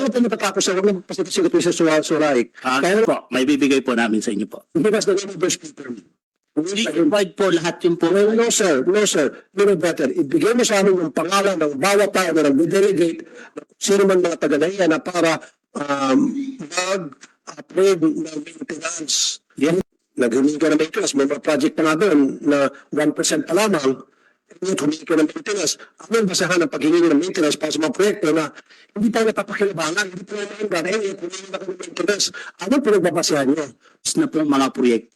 Kailan po matatapos sir? Huwag na magpasikat-sikat po sa Suraik. Kaya Po, may bibigay po namin sa inyo po. because the numbers confirm. I-provide po lahat yung po. No sir, no sir. You know better. Ibigay mo sa amin yung pangalan ng bawat tao na nag-delegate sino man mga taga-naiya na para mag-approve ng maintenance. Yan. Nag-humingi ka ng maintenance. May mga project pa nga doon na 1% pa lamang. Ngayon, humingi ka ng maintenance. Ano ang basahan ng paghingi ng maintenance para sa mga proyekto na hindi pa napapakilabangan, hindi pa napapakilabangan, humingi na ka ng maintenance. Ano ang pinagbabasahan nyo? Na po mga proyekto.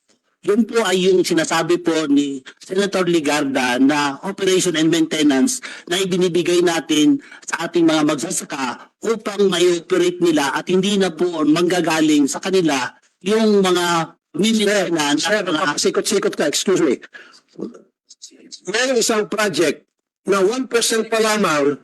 Yun po ay yung sinasabi po ni Senator Ligarda na operation and maintenance na ibinibigay natin sa ating mga magsasaka upang may-operate nila at hindi na po manggagaling sa kanila yung mga maintenance. Sir, sikot-sikot ka, excuse me. Mayroong isang project na 1% pa lamang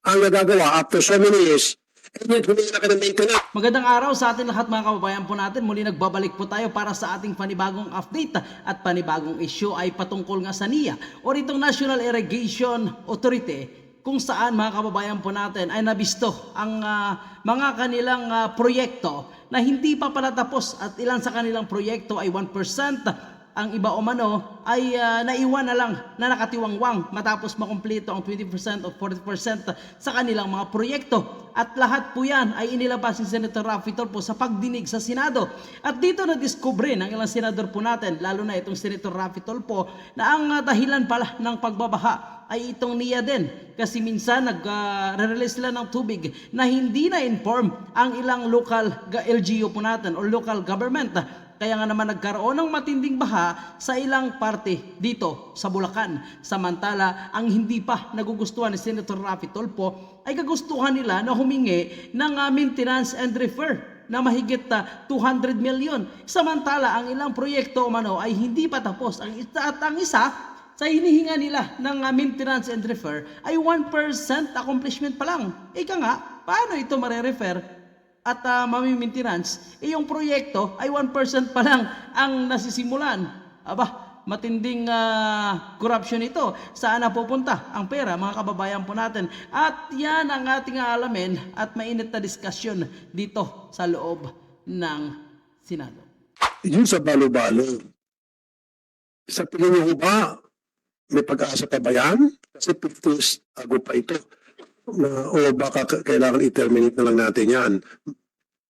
ang nagagawa after so many years, and yet humingi na ka ng maintenance. Magandang araw sa atin lahat mga kababayan po natin. Muli nagbabalik po tayo para sa ating panibagong update at panibagong issue ay patungkol nga sa NIA o itong National Irrigation Authority kung saan mga kababayan po natin ay nabisto ang mga kanilang proyekto na hindi pa pala tapos at ilan sa kanilang proyekto ay 1%. Ang iba o mano ay naiwan na lang na nakatiwangwang matapos makumpleto ang 20% o 40% sa kanilang mga proyekto. At lahat po yan ay inilabas ni Senator Raffy Tulfo sa pagdinig sa Senado. At dito na-discover ng ilang senador po natin, lalo na itong Senator Raffy Tulfo, na ang dahilan pala ng pagbabaha ay itong NIA din. Kasi minsan nag-release sila ng tubig na hindi na-inform ang ilang local LGU po natin o local government. Kaya nga naman nagkaroon ng matinding baha sa ilang parte dito sa Bulacan. Samantala, ang hindi pa nagugustuhan ni Senator Raffy Tulfo ay kagustuhan nila na humingi ng maintenance and refer na mahigit 200 million. Samantala, ang ilang proyekto mano ay hindi pa tapos. At ang isa sa hinihinga nila ng maintenance and refer ay 1% accomplishment pa lang. Ika nga, paano ito mare-refer at mami-maintenance, yung proyekto ay 1% pa lang ang nasisimulan. Aba, matinding corruption ito. Saan na pupunta ang pera, mga kababayan po natin? At yan ang ating alamin at mainit na diskusyon dito sa loob ng Senado. Yun sa balo-balo. Sa tingin niyo ba, may pag-asa pa ba yan? Kasi 50 years ago pa ito. O baka kailangan i-terminate na lang natin yan.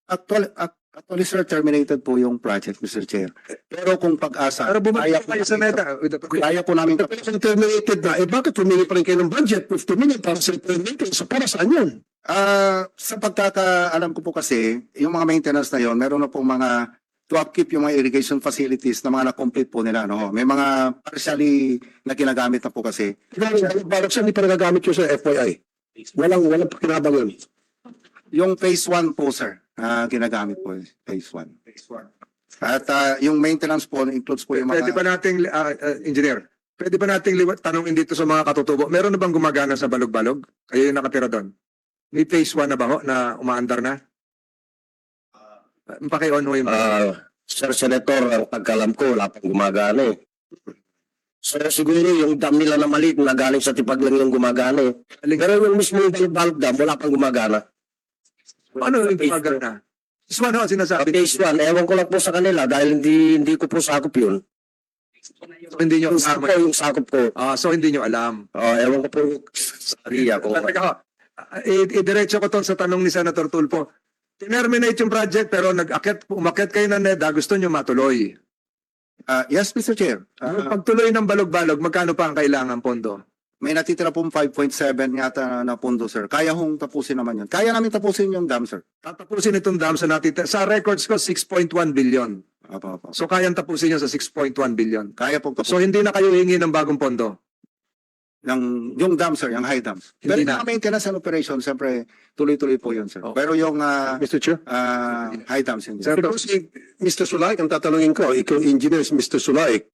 Actually, sir, terminated po yung project, Mr. Chair. Pero kung pag-asa, Pero bumalik kayo sa meta. kaya po namin Pero kung terminated na, bakit humingi pa rin kayo ng budget? 50 million para sa maintenance. So para saan yun? sa pagkakaalam ko po kasi, yung mga maintenance na yon, meron na pong mga to upkeep yung mga irrigation facilities na mga na-complete po nila. No? May mga partially na ginagamit na po kasi. Balak saan hindi pa nagagamit yun sa FYI? Walang pakinabang yun. Yung phase 1 po, sir, ginagamit po, phase 1. At yung maintenance po includes po yung mga... Pwede ba nating, engineer, pwede ba nating tanongin dito sa mga katutubo, meron na bang gumagana sa balog-balog? Kayo yung nakatira doon? May phase 1 na ba ho, na umaandar na? Paki-on mo yung... Sir Senator, ang pagkalam ko, wala pang gumagana eh. So siguro yung dam nila na maliit na galing sa tipag lang yung gumagana eh. Pero yung mismo yung balog dam, wala pang gumagana. Ano yung gumagana? Phase 1 ho, sinasabi. Phase 1, ewan ko lang po sa kanila dahil hindi ko po sakop yun. So, hindi nyo Yung sakop ko. so hindi nyo alam. Ewan ko po sa area ko. Idiretso ko to sa tanong ni Senator Tulfo. Tinerminate yung project pero umakyat kayo ng NEDA, gusto nyo matuloy. yes, Mr. Chair. Yung pagtuloy ng balog-balog, magkano pa ang kailangan pondo? May natitira pong 5.7 yata na pondo, sir. Kaya hong tapusin naman yun. Kaya namin tapusin yung dam, sir. Tatapusin itong dam sa natitira. Sa records ko, 6.1 billion. Apa. So kayang tapusin yun sa 6.1 billion. Kaya pong tapusin. So hindi na kayo hingi ng bagong pondo. Yung dam, sir, yung high dam. Pero Hindi yung na. maintenance and operation, siyempre, tuloy-tuloy po yun, sir. Okay. Pero yung Mr. Chair? high dams, hindi. Pero si Mr. Sulaik, ang tatanungin ko, ikaw engineer si Mr. Sulaik.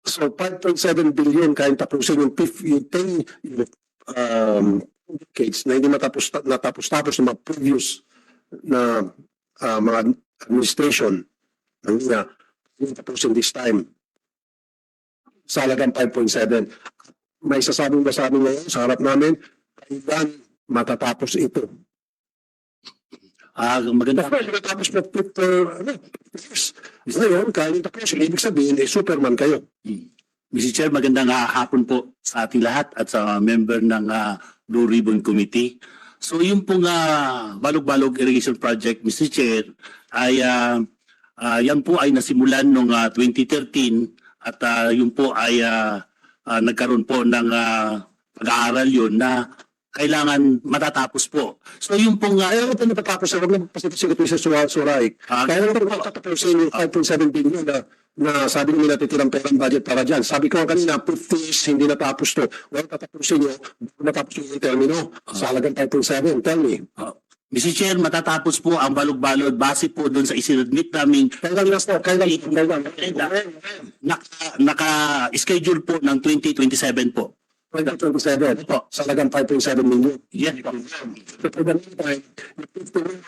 So 5.7 billion kayang tapusin yung 10 decades na hindi natapos ng mga previous na mga administration. Hindi na tapusin this time. Sa halagang 5.7. May sasabing ba sa amin ngayon sa harap namin, kailan matatapos ito? Maganda. Tapos natapos po per years. Ngayon, kaya yung tapos, ibig sabihin, Superman kayo. Mr. Chair, magandang hapon po sa ating lahat at sa member ng Blue Ribbon Committee. So yung pong Balog-Balog Irrigation Project, Mr. Chair, ay yan po ay nasimulan noong 2013 at yun po ay nagkaroon po ng pag-aaral yun na kailangan matatapos po. So yung pong Kaya naman po natatapos, huwag lang pasikat sa Suray. Kaya naman po natatapusin yung 5.7 billion na sabi nila natitirang perang budget para dyan. Sabi ko kanina, 50 years hindi natapos to. Well, tatapusin nyo, natapos yung termino sa halagang 5.7. Tell me. Mr. Chair, matatapos po ang balog-balog base po doon sa isinadmit namin Kailan last po? Kailan? naka-schedule po ng 2027 po. 2027 po. Sa halagang 5.7 million. Yes po. So for the meantime, yung 50 million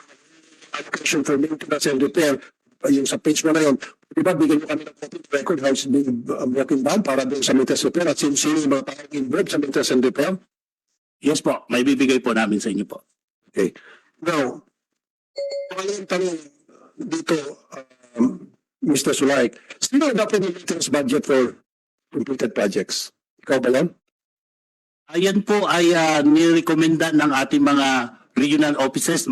allocation for maintenance and repair, yung sa page mo na yun, di ba bigyan nyo kami ng copy of record how it's being broken down para doon sa maintenance repair at sino yung mga parang involved sa maintenance and repair? Yes po, may bibigay po namin sa inyo po. Okay. Now, ang tanong dito, Mr. Sulaik, sino adopted yung maintenance budget for completed projects? Ikaw ba yan? Ayan po ay nirekomenda ng ating mga regional offices,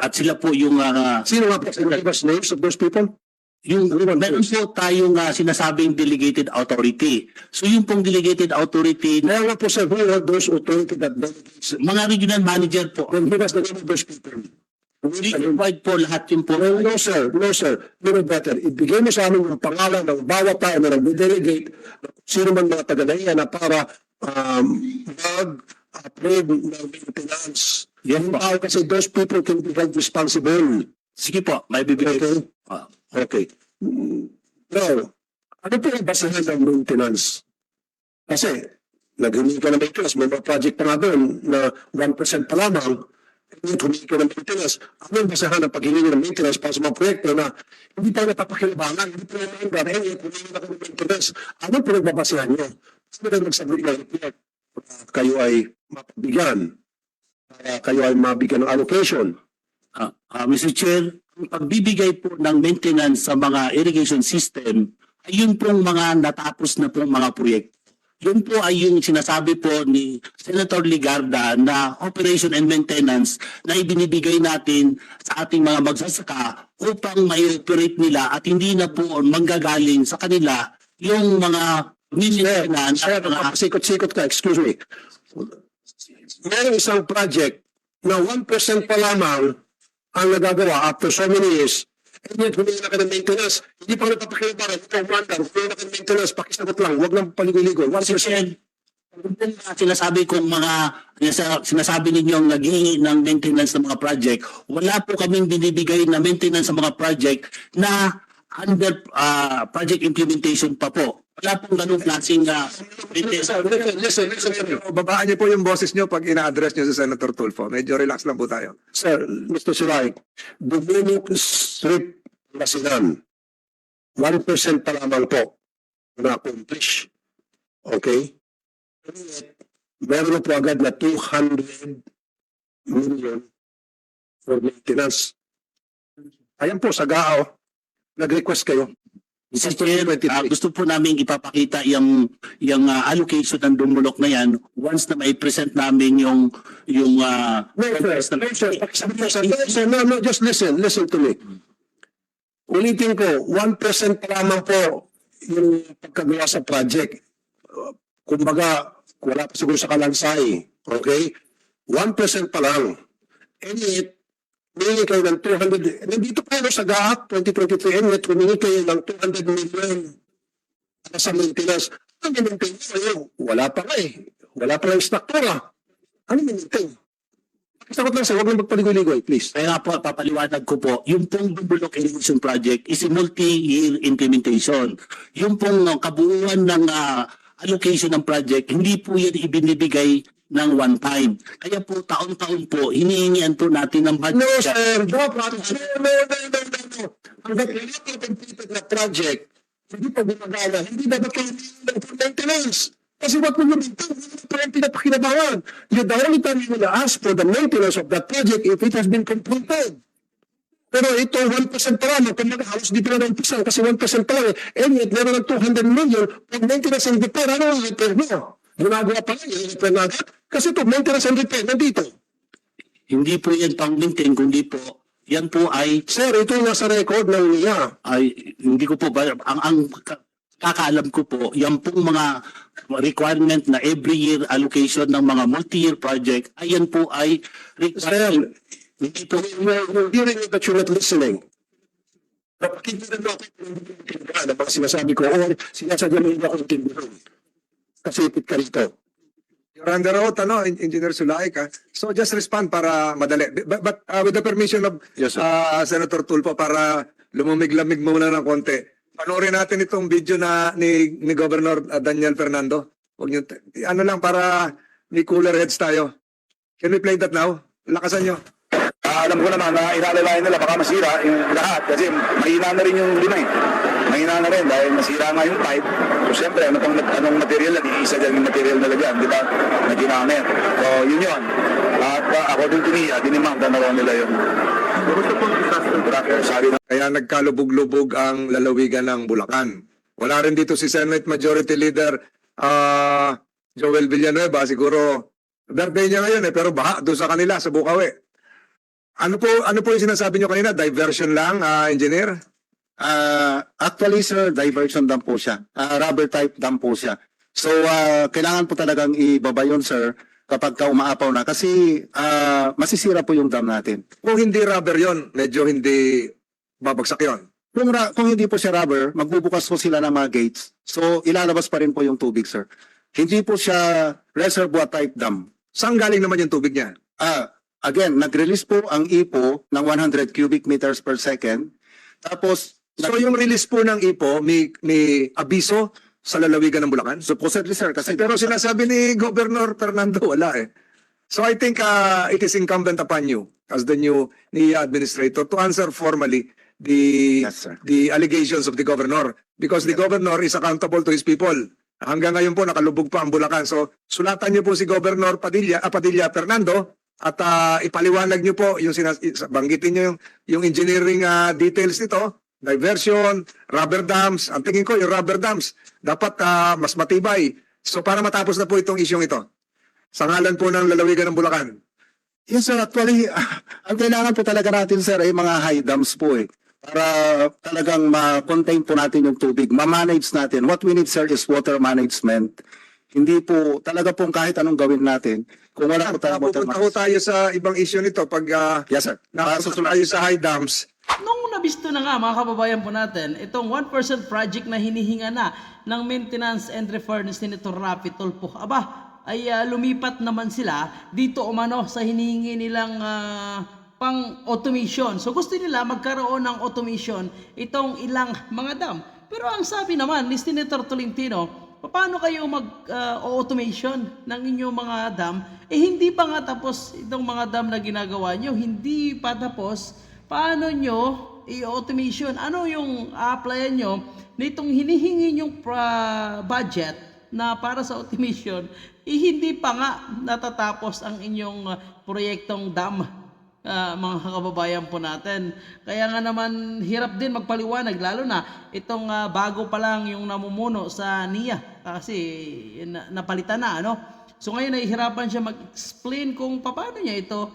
at sila po yung Sino nga po? Give us names of those people? meron po tayong sinasabing delegated authority. So yung pong delegated authority, Kaya nga po sir, who are those authority that delegates? mga regional manager po, Then give us the name of those people. provide po lahat yung po. Well, no sir, little better. Ibigay mo sa amin yung pangalan ng bawat tao na nag-delegate, sino man mga taga-naiya na para mag-approve ng maintenance. Yan tao kasi those people can be held responsible. Sige po, may bibigay po. Okay? Okay. Now, ano po yung basahan ng maintenance? Kasi, naghumingi ka ng maintenance, may mga project pa nga doon na 1% pa lamang, humingi ka ng maintenance. Ano yung basahan ng paghingi ng maintenance para sa mga proyekto na hindi tayo napapakinabangan, hindi po naman yung gano'n, humingi na ko ng maintenance. Ano po yung babasahan nyo? Sino tayo magsabit ng report? Kayo ay mapabigyan. Kayo ay mabigyan ng allocation. Mr. Chair, ang pagbibigay po ng maintenance sa mga irrigation system ay yun pong mga natapos na pong mga proyekto. Yun po ay yung sinasabi po ni Senator Ligarda na operation and maintenance na ibinibigay natin sa ating mga magsasaka upang ma-operate nila at hindi na po manggagaling sa kanila yung mga maintenance Sir, at mga sikot-sikot ka, excuse me. Mayroong isang project na 1% pa lamang ang nagagawa after so many years, and yet humingi na ka ng maintenance. Hindi pa napapakinabangan, ito umandar, humingi na ka ng maintenance, pakisagot lang, huwag lang paligoy-ligoy. 1%. Yung pong sinasabi kong sinasabi ninyong naghihingi ng maintenance ng mga project, wala po kaming binibigay na maintenance sa mga project na under project implementation pa po. Wala pong ganung klaseng maintenance. Listen. Babaan niyo po yung boses niyo pag ina-address niyo sa Senator Tulfo. Medyo relax lang po tayo. Sir, Mr. Suray, the minute strip Basilan, 1% pa lamang po na-accomplish. Okay? Meron na po agad na 200 million for maintenance. Ayan po, sa GAO, nag-request kayo. Mr. Chair, gusto po namin ipapakita yung allocation ng Dumulok na yan once na may present namin yung No, just listen to me. Ulitin ko, 1% pa lamang po yung pagkagawa sa project. Kumbaga, wala pa siguro sa kalansay. Okay? 1% pa lang. And yet, humingi kayo ng 200, nandito kayo sa GAAC 2023, and yet humingi kayo ng 200 million sa maintenance. Ano maintain kayo? Wala pa nga eh. Wala pa lang struktura. Ano maintain? Sagot lang sir, huwag lang magpaligoy-ligoy, please. Kaya nga po, papaliwanag ko po, yung pong Dumulok Irrigation Project is a multi-year implementation. Yung pong kabuuan ng allocation ng project, hindi po yan ibinibigay ng one time. Kaya po, taon-taon po, hinihingian po natin ng budget. No, sir. No. Hanggat hindi po completed na project, hindi pa gumagana, hindi dapat kayo ng maintenance. Kasi what will you be doing? Hindi pa yung pinapakinabangan. You the only time you will ask for the maintenance of that project if it has been completed. Pero ito, 1% pa lang. Kung halos di pa lang umpisa kasi 1% pa lang. And yet, meron ng 200 million pag maintenance and repair. Ano ang repair mo? Ginagawa pa lang yung repair na agad. Kasi ito, maintenance and repair, nandito. Hindi po yan pang-maintain, kundi po, yan po ay Sir, ito yung nasa record ng niya. hindi ko po ba ang kakaalam ko po yan pong mga requirement na every year allocation ng mga multi-year project ayan po ay requirement. Hindi po We're hearing you that you're not listening. Napakinggan mo ako ng mga sinasabi ko or sinasadya mo yung akong tindihan. Kasi ipit ka rito. You're under oath, Engineer Sulaik. So just respond para madali. But with the permission of Yes, sir. Senator Tulfo, para lumamig-lamig muna ng konti. Panoorin natin itong video na ni Governor Daniel Fernando. Huwag niyo, ano lang para may cooler heads tayo. Can we play that now? Lakasan nyo. Alam ko naman na inalalayan nila baka masira yung lahat kasi mahina na rin yung lima eh. Mahina na rin dahil masira nga yung pipe. So siyempre, anong material yan? Iisa dyan yung material nila dyan, di ba? Na ginamit. So yun yun. At according to me, dinimanda na raw nila yung sabi na Kaya nagkalubog-lubog ang lalawigan ng Bulacan. Wala rin dito si Senate Majority Leader Joel Villanueva. Siguro, birthday niya ngayon pero baha doon sa kanila, sa Bukawi. Ano po yung sinasabi niyo kanina? Diversion lang, engineer? Actually, sir, diversion dam po siya. Rubber type dam po siya. So, kailangan po talagang ibaba yun, sir, kapag ka umaapaw na. Kasi masisira po yung dam natin. Kung hindi rubber yon, medyo hindi babagsak yon. Kung hindi po siya rubber, magbubukas po sila ng mga gates. So, ilalabas pa rin po yung tubig, sir. Hindi po siya reservoir type dam. Saan galing naman yung tubig niya? Again, nag-release po ang IPO ng 100 cubic meters per second. Tapos, So yung release po ng IPO, may abiso sa lalawigan ng Bulacan? supposedly, sir, kasi Pero sinasabi ni Governor Fernando, wala eh. So I think it is incumbent upon you as the new NIA administrator to answer formally Yes, sir. the allegations of the governor because the governor is accountable to his people. Hanggang ngayon po nakalubog pa ang Bulacan. So sulatan niyo po si Governor Padilla Fernando at ipaliwanag niyo po yung banggitin niyo yung engineering details nito, diversion, rubber dams. Ang tingin ko yung rubber dams dapat mas matibay. So para matapos na po itong isyong ito. Sa ngalan po ng lalawigan ng Bulacan. yes, sir, actually, ang kailangan po talaga natin, sir, ay mga high dams po eh. Para talagang ma-contain po natin yung tubig, ma-manage natin. What we need, sir, is water management. Hindi po, talaga pong kahit anong gawin natin, kung wala po tayo water Pupunta ko tayo sa ibang issue nito pag Yes, sir. nakasunod tayo sa high dams. Nung nabisto na nga mga kababayan po natin, itong 1% project na hinihinga na ng maintenance and repair ni Senator Raffy Tulfo, ay lumipat naman sila dito umano sa hinihingi nilang pang automation. So gusto nila magkaroon ng automation itong ilang mga dam. Pero ang sabi naman ni Senator Tolentino, paano kayo mag-automation ng inyong mga dam? Hindi pa nga tapos itong mga dam na ginagawa nyo. Hindi pa tapos. Paano nyo i-automation? Ano yung a-applyan nyo nitong hinihingi nyong budget na para sa automation? Hindi pa nga natatapos ang inyong proyektong dam, mga kababayan po natin. Kaya nga naman hirap din magpaliwanag, lalo na itong bago pa lang yung namumuno sa NIA kasi napalitan na, ano? So ngayon nahihirapan siya mag-explain kung paano niya ito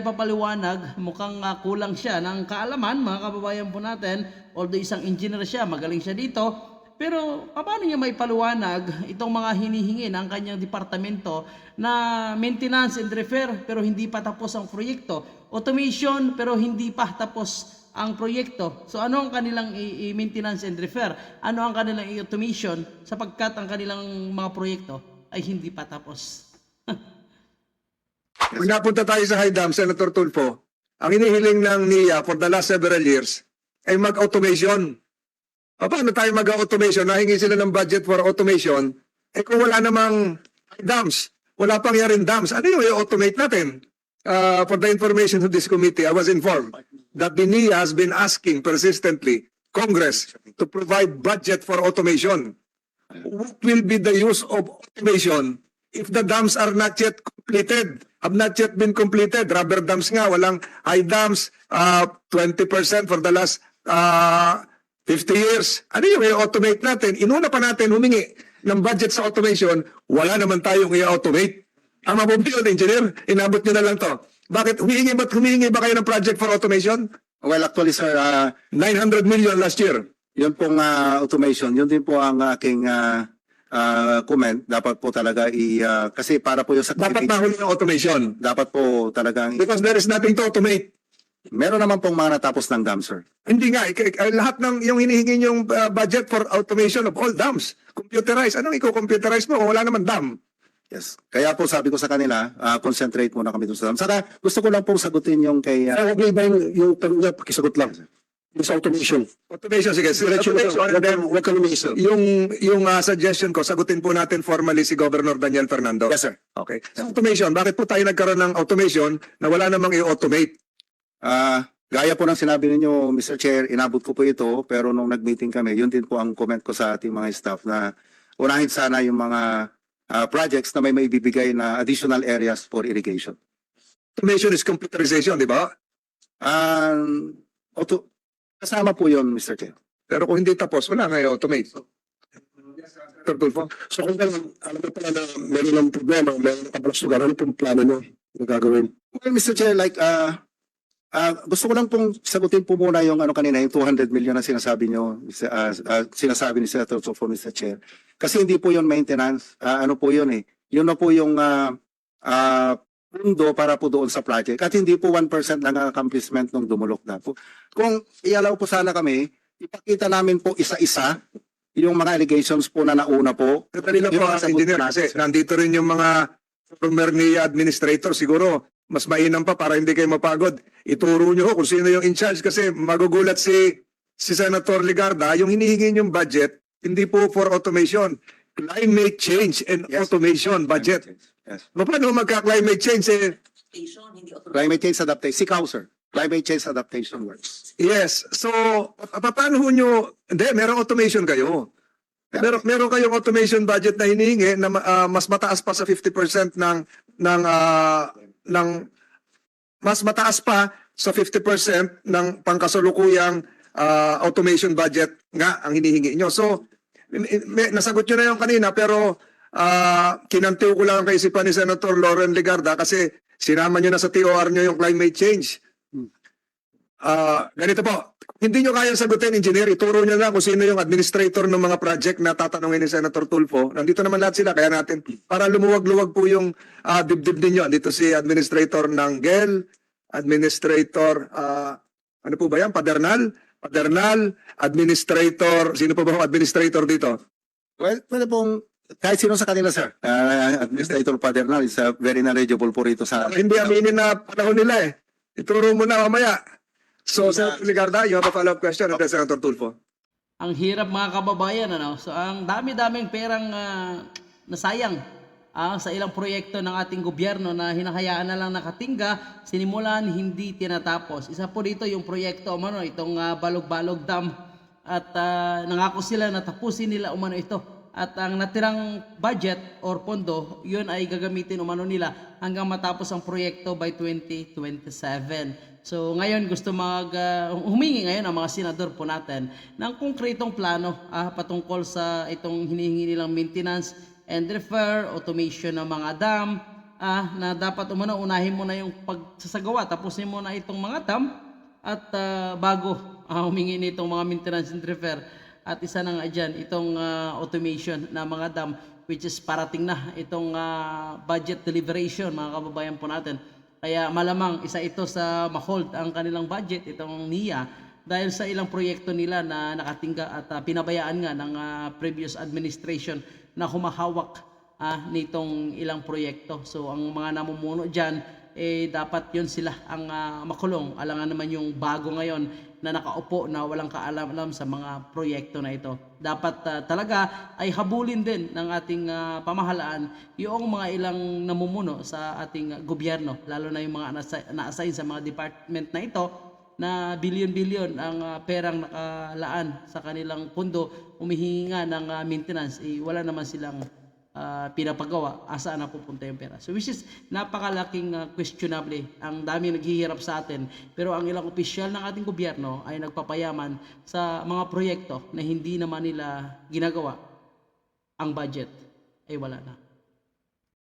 ipapaliwanag. Mukhang kulang siya ng kaalaman, mga kababayan po natin. Although isang engineer siya, magaling siya dito, pero paano niya maipaliwanag itong mga hinihingi ng kanyang departamento na maintenance and repair pero hindi pa tapos ang proyekto, automation pero hindi pa tapos ang proyekto. So ano ang kanilang i-maintenance and repair? Ano ang kanilang i-automation sapagkat ang kanilang mga proyekto ay hindi pa tapos? Pag napunta tayo sa high dam, Senator Tulfo, ang inihiling ng NIA for the last several years ay mag-automation. Paano tayo mag-automation? Nahingi sila ng budget for automation. Kung wala namang dams, wala pang yarin dams, ano yung i-automate natin? For the information of this committee, I was informed that the NIA has been asking persistently Congress to provide budget for automation. What will be the use of automation if the dams are not yet completed, have not yet been completed, rubber dams nga, walang high dams, 20% for the last 50 years. Ano yung i-automate natin? Inuna pa natin humingi ng budget sa automation, wala naman tayong i-automate. Ang mabuti yun, engineer, inabot nyo na lang to. Bakit? Humingi ba kayo ng project for automation? Well, actually, sir, 900 million last year. yun pong automation, yun din po ang aking comment. Dapat po talaga kasi para po yung sa Dapat mahuli ng automation. dapat po talagang Because there is nothing to automate. meron naman pong mga natapos ng dam, sir. Hindi nga, lahat ng yung hinihingi yung budget for automation of all dams, computerized. Anong i-computerize mo kung wala naman dam? Yes. Kaya po sabi ko sa kanila, concentrate muna kami doon sa dam. Saka gusto ko lang pong sagutin yung kay Okay ba yung tanong niya, pakisagot lang. Yung sa automation. Automation, sige. Diretso na Automation, and then, huwag ka lumisan. yung suggestion ko, sagutin po natin formally si Governor Daniel Fernando. Yes, sir. Okay. Sa automation, bakit po tayo nagkaroon ng automation na wala namang i-automate? Gaya po ng sinabi ninyo, Mr. Chair, inabot ko po ito, pero nung nag-meeting kami, yun din po ang comment ko sa ating mga staff na unahin sana yung mga projects na may maibibigay na additional areas for irrigation. Automation is computerization, di ba? Kasama po yun, Mr. Chair. Pero kung hindi tapos, wala nga i-automate. Dr. Tulfo? So kung ganun, alam mo pala na meron ng problema, meron ng kabalas lugar, ano pong plano nyo na gagawin? Well, Mr. Chair, gusto ko lang pong sagutin po muna yung kanina, yung 200 million na sinasabi nyo, sinasabi ni Senator Tulfo, Mr. Chair. Kasi hindi po yun maintenance, ano po yun eh. Yun na po yung pundo para po doon sa project. At hindi po 1% lang ang accomplishment ng dumulok na po. Kung ialaw po sana kami, ipakita namin po isa-isa yung mga allegations po na nauna po. Dali lang po, Yung mga sagot engineer, natin. kasi nandito rin yung mga former ni administrator, siguro mas mainam pa para hindi kayo mapagod. Ituro nyo kung sino yung in charge kasi magugulat si Senator Ligarda, yung hinihingi yung budget, hindi po for automation. Climate change and Yes. automation budget. Yes. Paano magka-climate change eh? Climate change adaptation. Sikaw, sir. Climate change adaptation works. Yes. So, paano ho nyo, hindi, merong automation kayo. Meron kayong automation budget na hinihingi na mas mataas pa sa 50% mas mataas pa sa 50% ng pangkasalukuyang automation budget nga ang hinihingi nyo. So, nasagot nyo na yung kanina pero kinantiw ko lang ang kaisipan ni Senator Loren Ligarda kasi sinama nyo na sa TOR nyo yung climate change. Ganito po, hindi nyo kayang sagutin, engineer, ituro nyo lang kung sino yung administrator ng mga project na tatanungin ni Senator Tulfo. Nandito naman lahat sila, kaya natin, para lumuwag-luwag po yung dibdib ninyo. Dito si administrator ng GEL, administrator, ano po ba yan? Padernal, administrator, sino po ba ang administrator dito? Well, pwede pong kahit sino sa kanila, sir. Administrator Padernal is very knowledgeable po rito sa... Hindi aminin na panahon nila eh. Ituro mo na mamaya. So, Senator Ligarda, you have a follow-up question of the Senator Tulfo. Ang hirap mga kababayan, ano? So ang dami-daming perang nasayang sa ilang proyekto ng ating gobyerno na hinahayaan na lang nakatingga, sinimulan, hindi tinatapos. Isa po dito yung proyekto umano, itong Balog-Balog Dam, at nangako sila na tapusin nila umano ito. At ang natirang budget or pondo, yun ay gagamitin umano nila hanggang matapos ang proyekto by 2027. So ngayon gusto humingi ngayon ang mga senador po natin ng konkretong plano patungkol sa itong hinihingi nilang maintenance and repair, automation ng mga dam, na dapat unahin mo na yung pagsasagawa, tapusin mo na itong mga dam at bago humingi nitong mga maintenance and repair. At isa na nga dyan, itong automation na mga dam, which is parating na itong budget deliberation, mga kababayan po natin. Kaya malamang isa ito sa ma-hold ang kanilang budget, itong NIA, dahil sa ilang proyekto nila na nakatingga at pinabayaan nga ng previous administration na humahawak nitong ilang proyekto. So ang mga namumuno dyan, dapat yun sila ang makulong. Alangan naman yung bago ngayon na nakaupo na walang kaalam-alam sa mga proyekto na ito. Dapat talaga ay habulin din ng ating pamahalaan yung mga ilang namumuno sa ating gobyerno, lalo na yung mga na-assign sa mga department na ito na bilyon-bilyon ang perang nakalaan sa kanilang pundo, humihingi nga ng maintenance, wala naman silang pinapagawa, asaan na pupunta yung pera. So which is napakalaking questionable. Ang dami naghihirap sa atin, pero ang ilang opisyal ng ating gobyerno ay nagpapayaman sa mga proyekto na hindi naman nila ginagawa. Ang budget ay wala na.